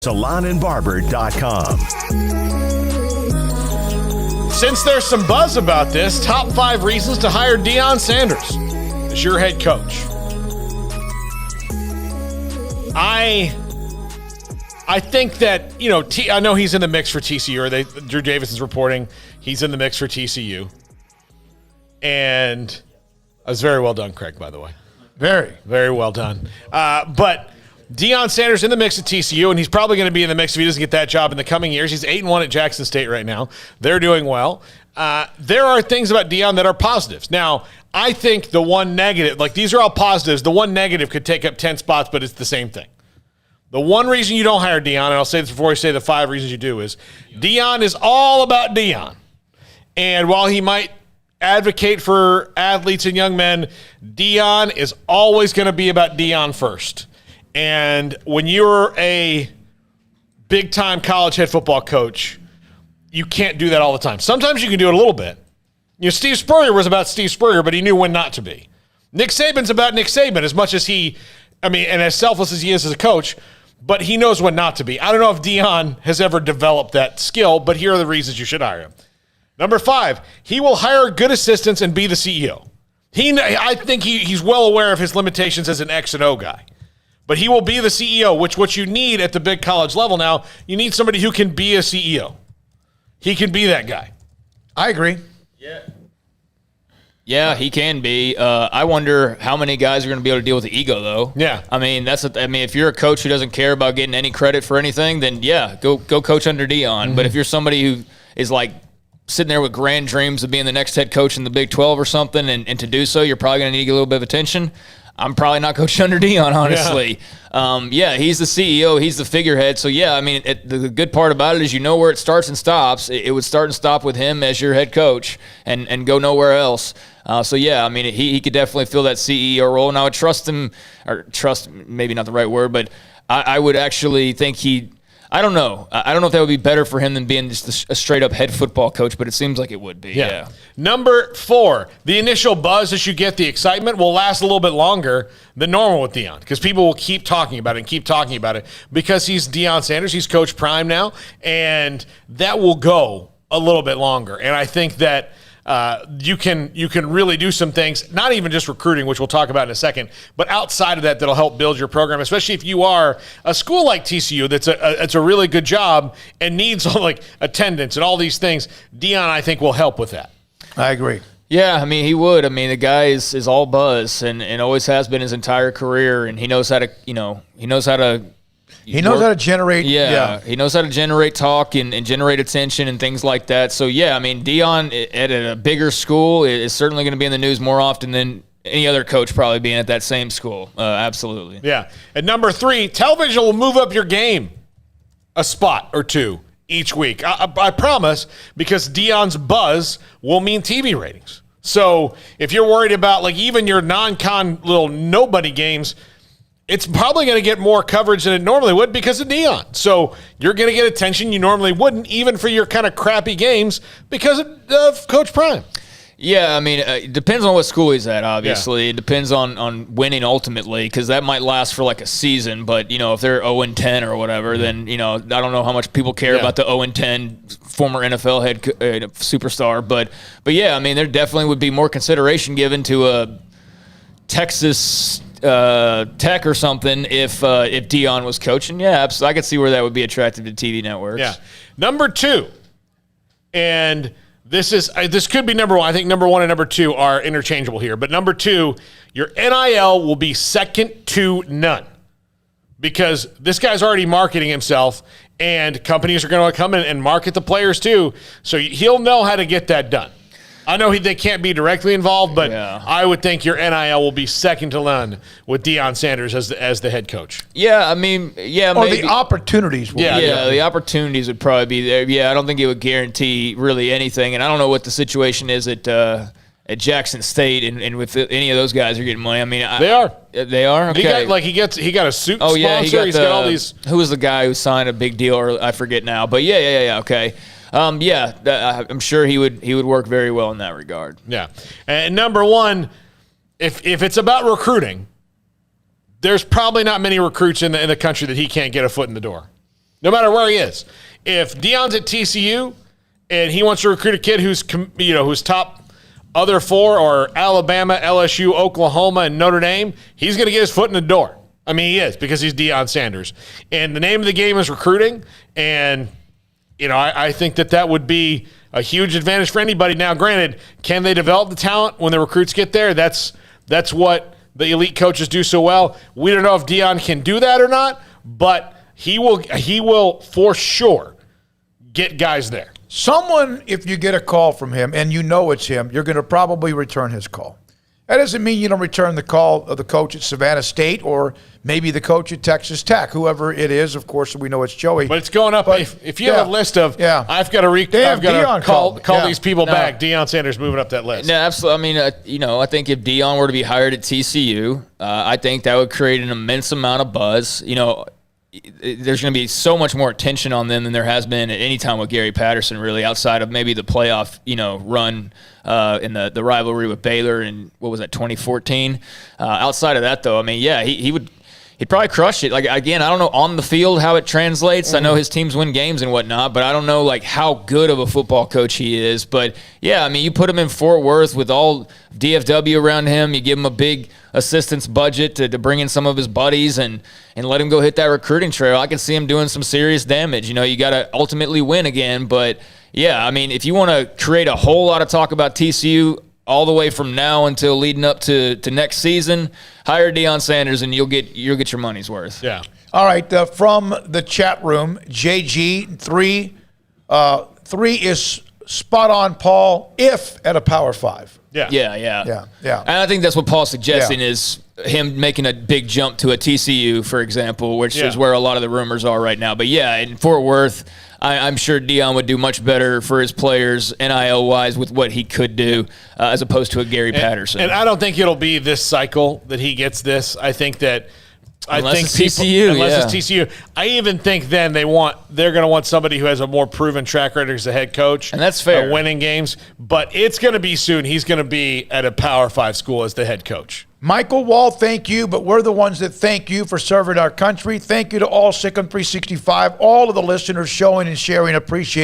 salonandbarber.com. Since there's some buzz about this, top 5 reasons to hire Deion Sanders as your head coach. I think that, I know he's in the mix for TCU, or Drew Davis is reporting he's in the mix for TCU. And it was very well done, Craig, by the way. Very. Very well done. But Deion Sanders in the mix at TCU, and he's probably going to be in the mix if he doesn't get that job in the coming years. He's 8-1 at Jackson State right now. They're doing well. There are things about Deion that are positives. Now, I think the one negative, like these are all positives, the one negative could take up 10 spots, but it's the same thing. The one reason you don't hire Deion, and I'll say this before I say the 5 reasons you do, is Deion is all about Deion. And while he might advocate for athletes and young men, Deion is always going to be about Deion first. And when you're a big-time college head football coach, you can't do that all the time. Sometimes you can do it a little bit. Steve Spurrier was about Steve Spurrier, but he knew when not to be. Nick Saban's about Nick Saban as much as and as selfless as he is as a coach, but he knows when not to be. I don't know if Deion has ever developed that skill, but here are the reasons you should hire him. Number 5, he will hire good assistants and be the CEO. I think he's well aware of his limitations as an X and O guy. But he will be the CEO, which what you need at the big college level now, you need somebody who can be a CEO. He can be that guy. I agree. Yeah, he can be. I wonder how many guys are going to be able to deal with the ego, though. Yeah. If you're a coach who doesn't care about getting any credit for anything, then yeah, go coach under Deion. Mm-hmm. But if you're somebody who is like sitting there with grand dreams of being the next head coach in the Big 12 or something, and to do so, you're probably going to need to get a little bit of attention. I'm probably not coaching under Deion, honestly. Yeah. He's the CEO. He's the figurehead. So, yeah, the good part about it is you know where it starts and stops. It would start and stop with him as your head coach and go nowhere else. He could definitely fill that CEO role. And I would trust him, or trust, maybe not the right word, but I would actually think I don't know. I don't know if that would be better for him than being just a straight-up head football coach, but it seems like it would be. Yeah. Number 4, the initial buzz as you get the excitement will last a little bit longer than normal with Deion because people will keep talking about it because he's Deion Sanders. He's Coach Prime now, and that will go a little bit longer. And I think that you can really do some things, not even just recruiting, which we'll talk about in a second, but outside of that'll help build your program, especially if you are a school like TCU that's a really good job and needs like attendance and all these things. Deion, I think, will help with that. I agree. Yeah, he would. The guy is all buzz and always has been his entire career, and he knows how to generate. Yeah, he knows how to generate talk and generate attention and things like that. So, yeah, Deion at a bigger school is certainly going to be in the news more often than any other coach probably being at that same school. Absolutely. Yeah. At number 3, television will move up your game a spot or 2 each week. I promise, because Deion's buzz will mean TV ratings. So if you're worried about like even your non-con little nobody games, it's probably going to get more coverage than it normally would because of Deion. So you're going to get attention you normally wouldn't, even for your kind of crappy games, because of Coach Prime. Yeah, it depends on what school he's at, obviously. Yeah. It depends on winning ultimately, because that might last for like a season. But, if they're 0-10 or whatever, then, I don't know how much people care about the 0-10 former NFL head superstar. But yeah, there definitely would be more consideration given to a Texas Tech or something if Deion was coaching. Yeah, I could see where that would be attractive to TV networks. Yeah. Number 2, and this could be number 1. I think number 1 and number 2 are interchangeable here. But number 2, your NIL will be second to none because this guy's already marketing himself, and companies are going to come in and market the players too. So he'll know how to get that done. I know they can't be directly involved, but I would think your NIL will be second to none with Deion Sanders as the head coach. Yeah, maybe. The opportunities will be. The opportunities would probably be there. Yeah, I don't think it would guarantee really anything, and I don't know what the situation is at Jackson State and with any of those guys are getting money. They are. They are? Okay. He got a suit sponsor. He's got all these. Who was the guy who signed a big deal, or I forget now. But yeah, okay. I'm sure he would work very well in that regard. Yeah. And number 1, if it's about recruiting, there's probably not many recruits in the country that he can't get a foot in the door. no matter where he is. If Deion's at TCU and he wants to recruit a kid who's top other four or Alabama, LSU, Oklahoma, and Notre Dame, he's going to get his foot in the door. I mean, he is, because he's Deion Sanders. And the name of the game is recruiting, and I think that would be a huge advantage for anybody. Now, granted, can they develop the talent when the recruits get there? That's what the elite coaches do so well. We don't know if Deion can do that or not, but he will for sure get guys there. Someone, if you get a call from him and you know it's him, you're going to probably return his call. That doesn't mean you don't return the call of the coach at Savannah State or maybe the coach at Texas Tech, whoever it is. Of course, we know it's Joey. But it's going up. If you have a list of, I've got to call these people back, Deion Sanders moving up that list. No, absolutely. I mean, I think if Deion were to be hired at TCU, I think that would create an immense amount of buzz. There's going to be so much more attention on them than there has been at any time with Gary Patterson, really, outside of maybe the playoff, run in the rivalry with Baylor in, 2014. Outside of that, though, I mean, yeah, he'd probably crush it. Like, again, I don't know on the field how it translates. I know his teams win games and whatnot, but I don't know, how good of a football coach he is. But, yeah, I mean, you put him in Fort Worth with all DFW around him. You give him a big assistance budget to bring in some of his buddies and let him go hit that recruiting trail. I can see him doing some serious damage. You got to ultimately win again. But, yeah, I mean, if you want to create a whole lot of talk about TCU all the way from now until leading up to next season, hire Deion Sanders and you'll get your money's worth. Yeah. All right, from the chat room, JG, 3 is spot on, Paul, if at a Power 5. Yeah. And I think that's what Paul's suggesting is him making a big jump to a TCU, for example, which is where a lot of the rumors are right now. But, yeah, in Fort Worth, I'm sure Deion would do much better for his players NIL-wise with what he could do as opposed to a Gary Patterson. And I don't think it'll be this cycle that he gets this. I think that Unless it's TCU. I even think then they're going to want somebody who has a more proven track record as a head coach. And that's fair. Winning games. But it's going to be soon. He's going to be at a Power 5 school as the head coach. Michael Wall, thank you, but we're the ones that thank you for serving our country. Thank you to all Sikkim 365, all of the listeners showing and sharing. Appreciate